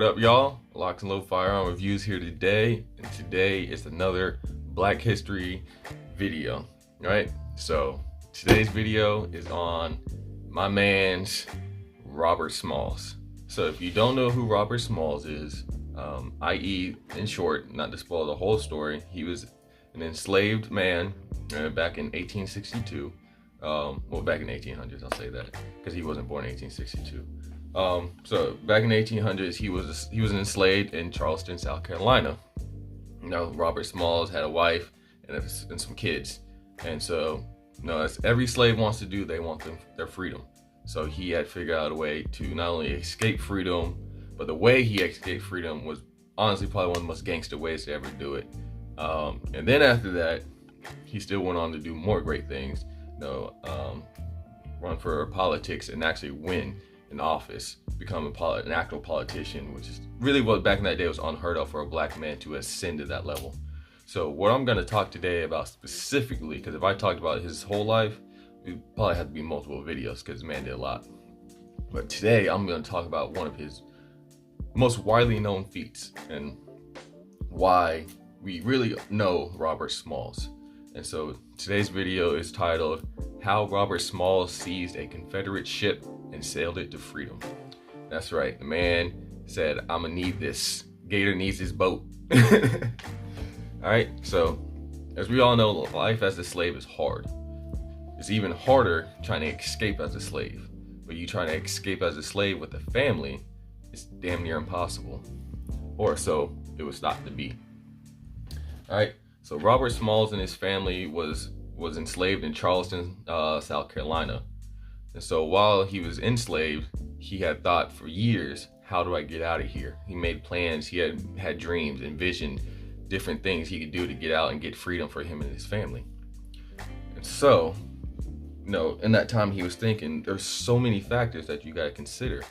up, y'all? LocsNLoad Firearm Reviews here today, and today is another Black History video, right? So today's video is on my man's Robert Smalls. So if you don't know who Robert Smalls is, i.e., in short, not to spoil the whole story, he was an enslaved man back in 1862. Well, back in 1800s, I'll say that, because he wasn't born in 1862. So back in the 1800s, he was enslaved in Charleston, South Carolina. You know, Robert Smalls had a wife and some kids, and so as every slave wants to do, they want their freedom. So he had figured out a way to not only escape freedom, but the way he escaped freedom was honestly probably one of the most gangster ways to ever do it. And then after that, he still went on to do more great things. Run for politics and actually win an office, become an actual politician, which is really what back in that day was unheard of for a black man to ascend to that level. So what I'm going to talk today about specifically, because if I talked about his whole life, it probably had to be multiple videos because the man did a lot. But today I'm going to talk about one of his most widely known feats and why we really know Robert Smalls. And so today's video is titled How Robert Smalls Seized a Confederate Ship and Sailed It to Freedom. That's right, the man said, I'm gonna need this. Gator needs his boat. Alright, so as we all know, life as a slave is hard. It's even harder trying to escape as a slave. But you trying to escape as a slave with a family, it's damn near impossible. Or so it was thought to be. Alright. So Robert Smalls and his family was enslaved in Charleston, South Carolina. And so while he was enslaved, he had thought for years, how do I get out of here? He made plans, he had dreams, envisioned different things he could do to get out and get freedom for him and his family. And so, in that time he was thinking, there's so many factors that you got to consider.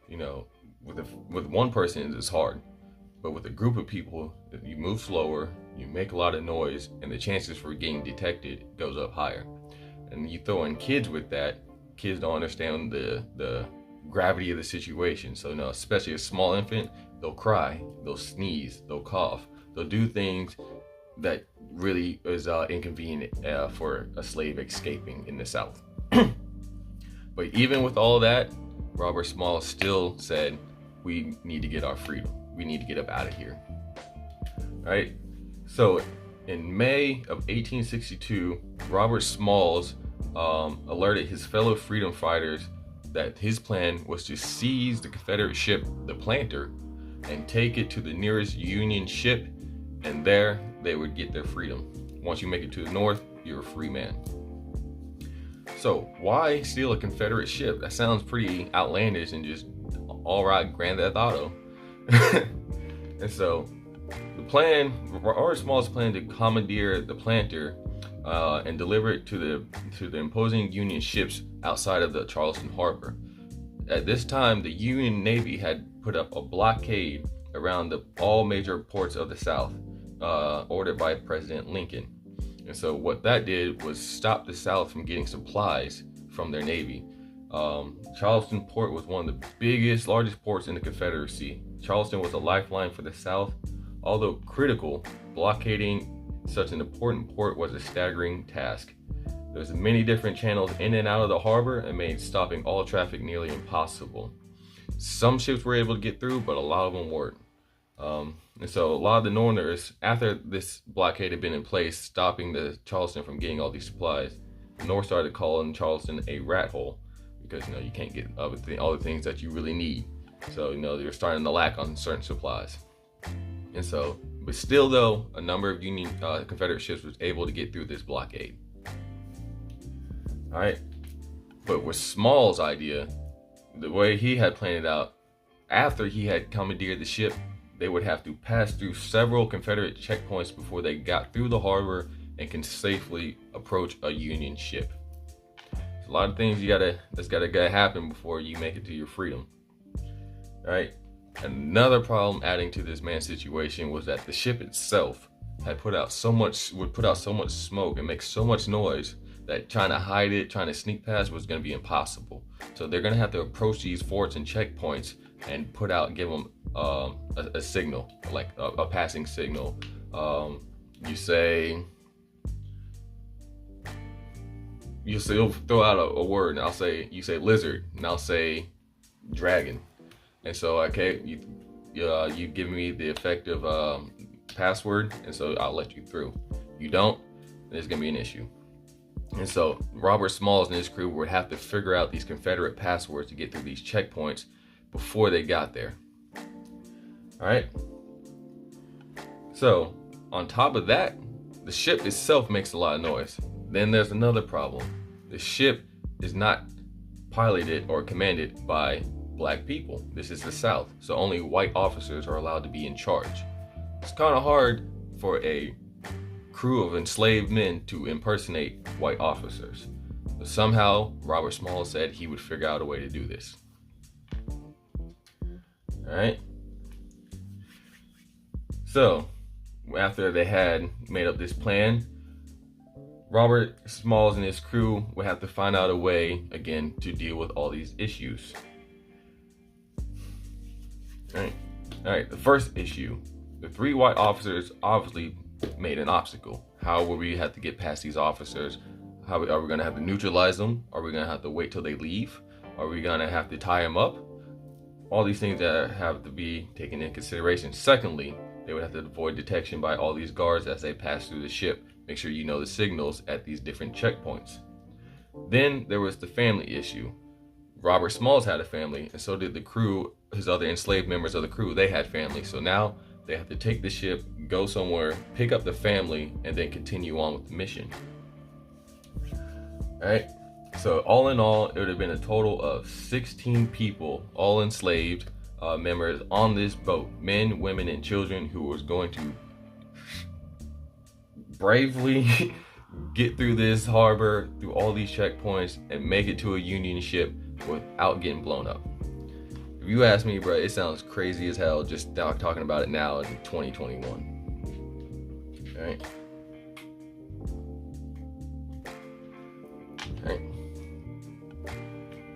With one person it's hard. But with a group of people, you move slower, you make a lot of noise, and the chances for getting detected goes up higher. And you throw in kids with that, kids don't understand the gravity of the situation. So especially a small infant, they'll cry, they'll sneeze, they'll cough, they'll do things that really is inconvenient for a slave escaping in the South. But even with all that, Robert Smalls still said, we need to get our freedom. We need to get up out of here. All right. So in May of 1862, Robert Smalls alerted his fellow freedom fighters that his plan was to seize the Confederate ship, the Planter, and take it to the nearest Union ship, and there they would get their freedom. Once you make it to the north, you're a free man. So why steal a Confederate ship? That sounds pretty outlandish and just all right, Grand Theft Auto. And so the plan, Robert Smalls planned to commandeer the Planter and deliver it to the imposing Union ships outside of the Charleston harbor. At this time, the Union Navy had put up a blockade around all major ports of the South, ordered by President Lincoln. And so what that did was stop the South from getting supplies from their Navy. Charleston Port was one of the largest ports in the Confederacy. Charleston was a lifeline for the South. Although critical, blockading such an important port was a staggering task. There was many different channels in and out of the harbor and made stopping all traffic nearly impossible. Some ships were able to get through, but a lot of them weren't. And so a lot of the Northerners, after this blockade had been in place, stopping the Charleston from getting all these supplies, the North started calling Charleston a rat hole because you can't get all the things that you really need. So they're starting to lack on certain supplies. And so, but still though, a number of Union Confederate ships was able to get through this blockade. All right, but with Smalls' idea, the way he had planned it out, after he had commandeered the ship, they would have to pass through several Confederate checkpoints before they got through the harbor and can safely approach a Union ship. There's a lot of things that's gotta happen before you make it to your freedom. All right. Another problem adding to this man's situation was that the ship itself would put out so much smoke and make so much noise that trying to hide it, trying to sneak past was going to be impossible. So they're going to have to approach these forts and checkpoints and give them a signal, like a passing signal. You'll throw out a word, and you say lizard, and I'll say dragon. And so, okay, you give me the effective password, and so I'll let you through. You don't, there's gonna be an issue. And so Robert Smalls and his crew would have to figure out these Confederate passwords to get through these checkpoints before they got there. All right. So on top of that, the ship itself makes a lot of noise. Then there's another problem. The ship is not piloted or commanded by black people. This is the South, so only white officers are allowed to be in charge. It's kind of hard for a crew of enslaved men to impersonate white officers. But somehow Robert Smalls said he would figure out a way to do this. All right. So after they had made up this plan, Robert Smalls and his crew would have to find out a way again to deal with all these issues. All right. The first issue, the three white officers obviously made an obstacle. How will we have to get past these officers? Are we going to have to neutralize them? Are we going to have to wait till they leave? Are we going to have to tie them up? All these things that have to be taken into consideration. Secondly, they would have to avoid detection by all these guards as they pass through the ship. Make sure you know the signals at these different checkpoints. Then there was the family issue. Robert Smalls had a family, and so did the crew. His other enslaved members of the crew, they had families. So now they have to take the ship, go somewhere, pick up the family, and then continue on with the mission. All right. So all in all, it would have been a total of 16 people, all enslaved members on this boat, men, women, and children, who was going to bravely get through this harbor, through all these checkpoints, and make it to a Union ship without getting blown up. If you ask me, bro, it sounds crazy as hell just talking about it now in 2021. All right. All right.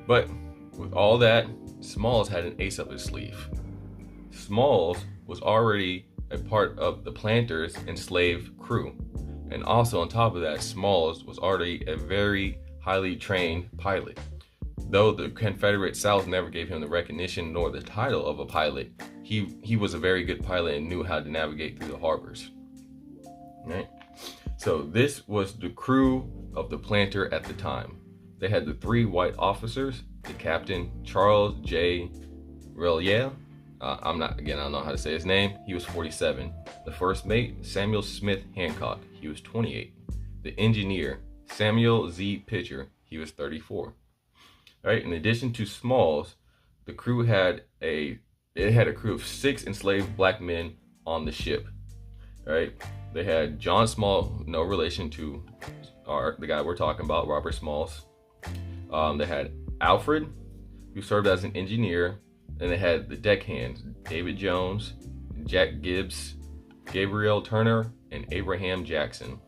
But with all that, Smalls had an ace up his sleeve. Smalls was already a part of the planters' enslaved crew. And also on top of that, Smalls was already a very highly trained pilot. Though the Confederate South never gave him the recognition nor the title of a pilot, he was a very good pilot and knew how to navigate through the harbors. Right? So this was the crew of the planter at the time. They had the three white officers, the captain, Charles J. Relier. I don't know how to say his name. He was 47. The first mate, Samuel Smith Hancock. He was 28. The engineer, Samuel Z. Pitcher. He was 34. All right. In addition to Smalls, the crew had a crew of 6 enslaved black men on the ship. All right. They had John Small, no relation to the guy we're talking about, Robert Smalls. They had Alfred, who served as an engineer, and they had the deckhands, David Jones, Jack Gibbs, Gabriel Turner, and Abraham Jackson.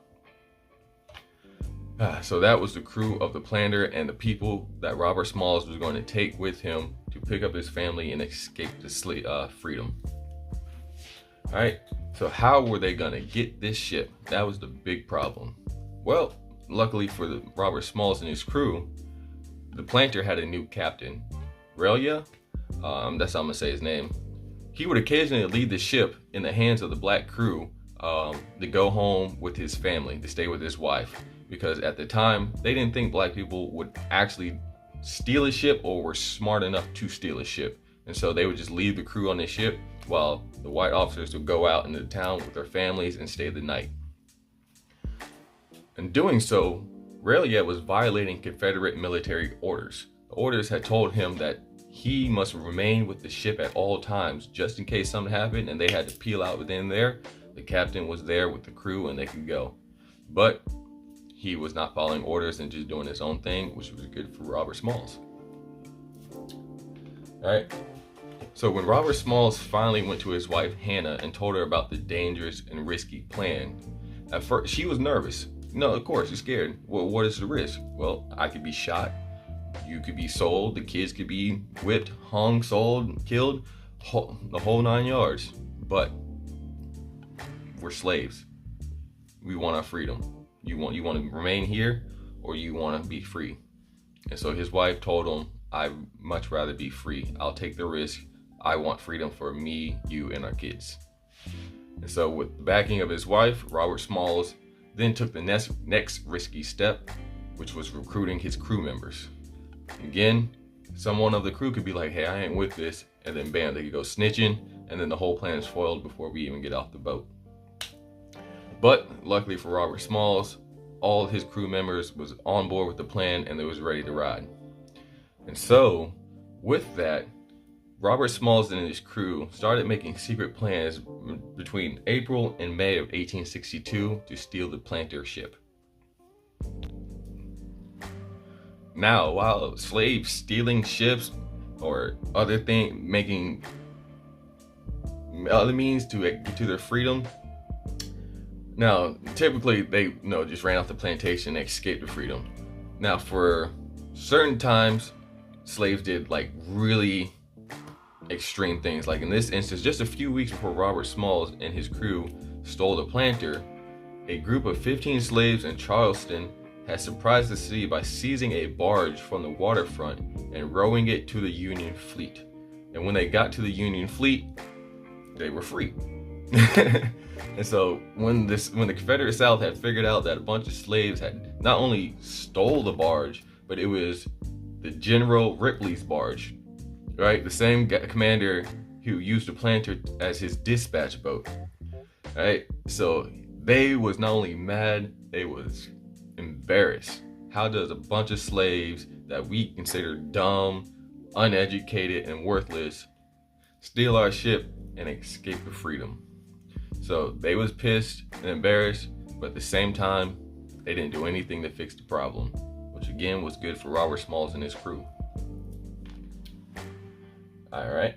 So that was the crew of the planter and the people that Robert Smalls was going to take with him to pick up his family and escape to freedom. All right, so how were they going to get this ship? That was the big problem. Well, luckily for Robert Smalls and his crew, the planter had a new captain, Relia. That's how I'm gonna say his name. He would occasionally leave the ship in the hands of the black crew to go home with his family, to stay with his wife, because at the time they didn't think black people would actually steal a ship or were smart enough to steal a ship, and so they would just leave the crew on the ship while the white officers would go out into the town with their families and stay the night. In doing so, Relia was violating Confederate military orders. The orders had told him that he must remain with the ship at all times, just in case something happened and they had to peel out within there. The captain was there with the crew and they could go. But he was not following orders and just doing his own thing, which was good for Robert Smalls. All right. So when Robert Smalls finally went to his wife Hannah and told her about the dangerous and risky plan, at first she was nervous. No, of course, you're scared. Well, what is the risk? Well, I could be shot. You could be sold. The kids could be whipped, hung, sold, killed, the whole 9 yards. But we're slaves. We want our freedom. You want to remain here, or you want to be free? And so his wife told him, I'd much rather be free. I'll take the risk. I want freedom for me, you, and our kids. And so with the backing of his wife, Robert Smalls then took the next risky step, which was recruiting his crew members. Again, someone of the crew could be like, hey, I ain't with this, and then bam, they could go snitching, and then the whole plan is foiled before we even get off the boat. But luckily for Robert Smalls, all of his crew members was on board with the plan and they was ready to ride. And so with that, Robert Smalls and his crew started making secret plans between April and May of 1862 to steal the planter ship. Now, while slaves stealing ships or making other means to get to their freedom, now typically they just ran off the plantation and escaped to freedom. Now, for certain times, slaves did like really extreme things. Like in this instance, just a few weeks before Robert Smalls and his crew stole the planter, a group of 15 slaves in Charleston had surprised the city by seizing a barge from the waterfront and rowing it to the Union fleet. And when they got to the Union fleet, they were free. And so when the Confederate South had figured out that a bunch of slaves had not only stole the barge, but it was the General Ripley's barge, right? The same commander who used the planter as his dispatch boat, right? So they was not only mad, they was embarrassed. How does a bunch of slaves that we consider dumb, uneducated, and worthless steal our ship and escape to freedom? So they was pissed and embarrassed, but at the same time, they didn't do anything to fix the problem, which again was good for Robert Smalls and his crew. All right.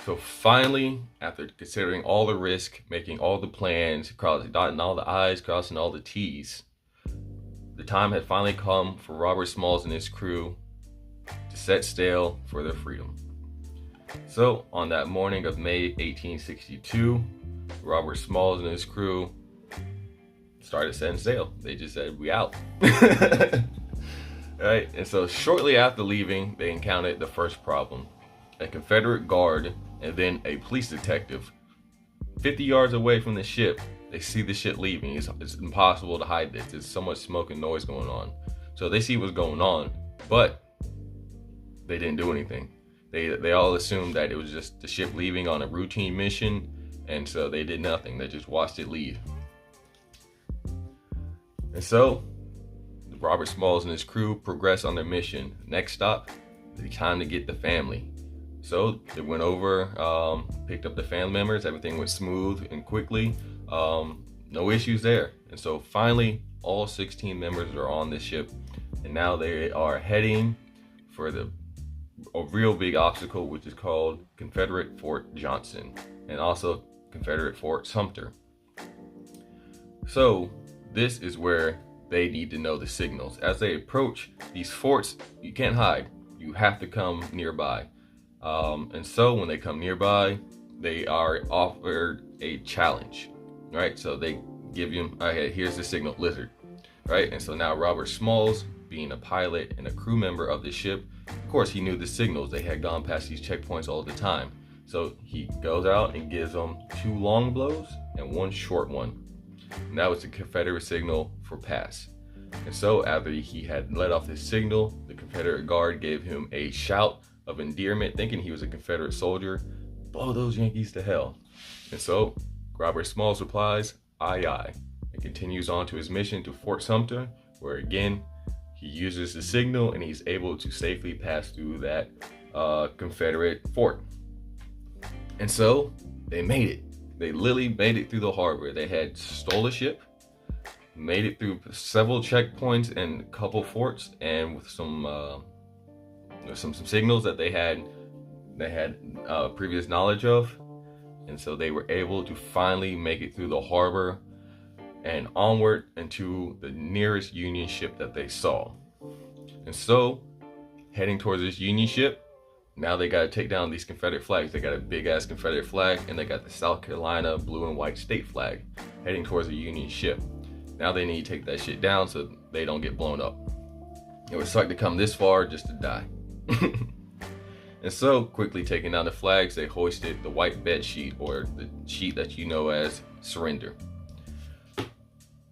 So finally, after considering all the risk, making all the plans, dotting all the I's, crossing all the T's, the time had finally come for Robert Smalls and his crew to set sail for their freedom. So on that morning of May 1862, Robert Smalls and his crew started setting sail. They just said, we out. Right? And so shortly after leaving, they encountered the first problem. A Confederate guard and then a police detective 50 yards away from the ship. They see the ship leaving. It's impossible to hide this. There's so much smoke and noise going on. So they see what's going on, but they didn't do anything. They all assumed that it was just the ship leaving on a routine mission, and so they did nothing. They just watched it leave. And so Robert Smalls and his crew progressed on their mission. Next stop, the time to get the family. So they went over, picked up the family members. Everything went smooth and quickly. No issues there. And so finally, all 16 members are on this ship, and now they are heading for a real big obstacle, which is called Confederate Fort Johnson and also Confederate Fort Sumter. So this is where they need to know the signals. As they approach these forts, you can't hide. You have to come nearby. And so when they come nearby, they are offered a challenge, right? So they give you, okay, here's the signal, lizard, right? And so now Robert Smalls, being a pilot and a crew member of the ship, of course he knew the signals. They had gone past these checkpoints all the time. So he goes out and gives them 2 long blows and 1 short one. And that was the Confederate signal for pass. And so after he had let off his signal, the Confederate guard gave him a shout of endearment, thinking he was a Confederate soldier. Blow those Yankees to hell. And so Robert Smalls replies, aye aye, and continues on to his mission to Fort Sumter, where again, he uses the signal and he's able to safely pass through that Confederate fort. And so they made it. They literally made it through the harbor. They had stole a ship, made it through several checkpoints and a couple forts, and with some signals that they had previous knowledge of. And so they were able to finally make it through the harbor. and onward into the nearest Union ship that they saw. And so, heading towards this Union ship, now they got to take down these Confederate flags. They got a big ass Confederate flag, and they got the South Carolina blue and white state flag heading towards the Union ship. Now they need to take that shit down so they don't get blown up. It would suck to come this far just to die. And so, quickly taking down the flags, they hoisted the white bed sheet, or the sheet that you know as surrender.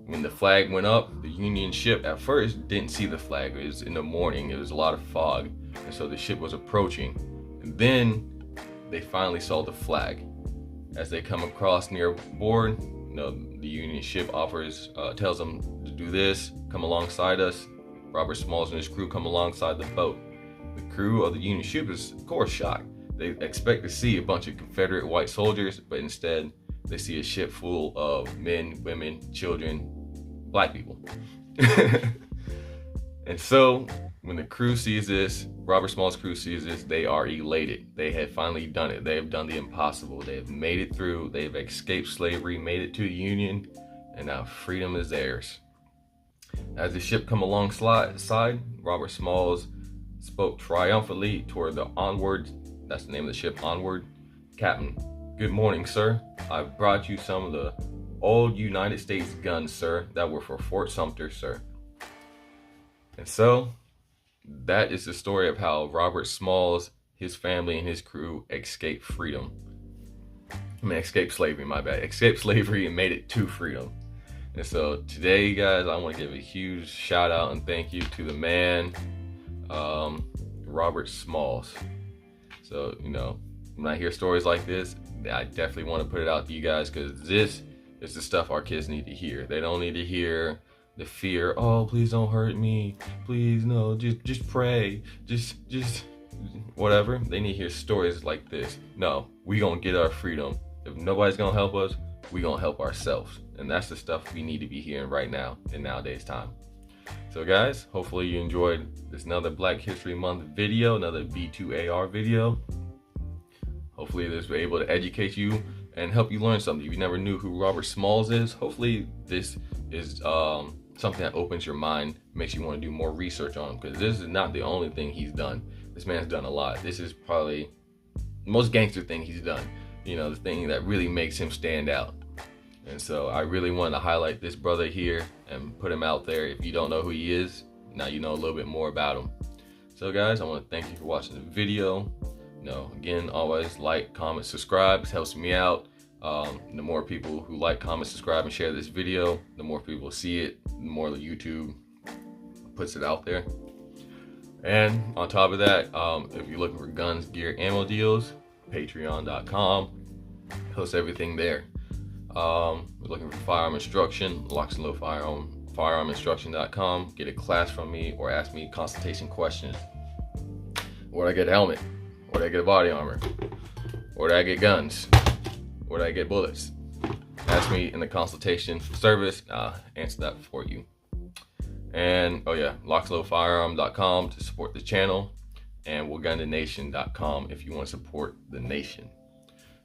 When the flag went up, the Union ship at first didn't see the flag. It was in the morning, it was a lot of fog, and so the ship was approaching. And then they finally saw the flag. As they come across near board, the Union ship tells them to do this, come alongside us. Robert Smalls and his crew come alongside the boat. The crew of the Union ship is, of course, shocked. They expect to see a bunch of Confederate white soldiers, but instead they see a ship full of men, women, children, black people. And so when the crew sees this, Robert Smalls' crew sees this, they are elated. They have finally done it. They have done the impossible. They have made it through. They have escaped slavery, made it to the Union, and now freedom is theirs. As the ship come alongside, Robert Smalls spoke triumphantly toward the Onward, that's the name of the ship, Onward. Captain, good morning, sir. I've brought you some of the old United States guns, sir, that were for Fort Sumter, sir. And so, that is the story of how Robert Smalls, his family, and his crew escaped freedom. Escaped slavery, my bad. Escaped slavery and made it to freedom. And so today, guys, I want to give a huge shout out and thank you to the man, Robert Smalls. So, when I hear stories like this, I definitely want to put it out to you guys, because this is the stuff our kids need to hear. They don't need to hear the fear, oh, please don't hurt me. Please, no, just pray. Just whatever. They need to hear stories like this. No, we gonna get our freedom. If nobody's gonna help us, we gonna help ourselves. And that's the stuff we need to be hearing right now in nowadays time. So guys, hopefully you enjoyed this another Black History Month video, another B2AR video. Hopefully this was able to educate you and help you learn something. If you never knew who Robert Smalls is, hopefully this is something that opens your mind, makes you want to do more research on him, because this is not the only thing he's done. This man's done a lot. This is probably the most gangster thing he's done. The thing that really makes him stand out. And so I really wanted to highlight this brother here and put him out there. If you don't know who he is, now you know a little bit more about him. So guys, I want to thank you for watching the video. Again, always like, comment, subscribe. It helps me out. The more people who like, comment, subscribe, and share this video, the more people see it, the more YouTube puts it out there. And on top of that, if you're looking for guns, gear, ammo deals, patreon.com, post everything there. We're looking for firearm instruction, LocsNLoad firearminstruction.com. Get a class from me or ask me consultation questions. Where do I get a helmet? Where do I get a body armor? Where do I get guns? Where do I get bullets? Ask me in the consultation service. I'll answer that for you. And oh yeah, LocsNLoadFirearms.com to support the channel, and WillGunTheNation.com if you want to support the nation.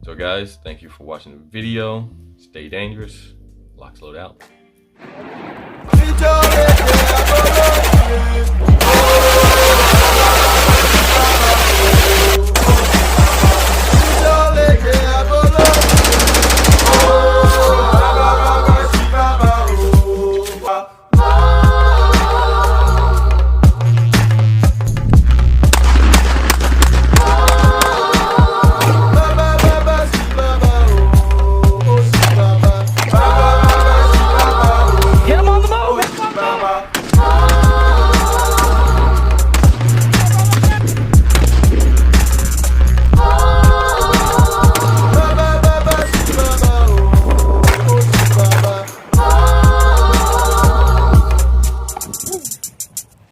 So guys, thank you for watching the video. Stay dangerous. LocsNLoad out.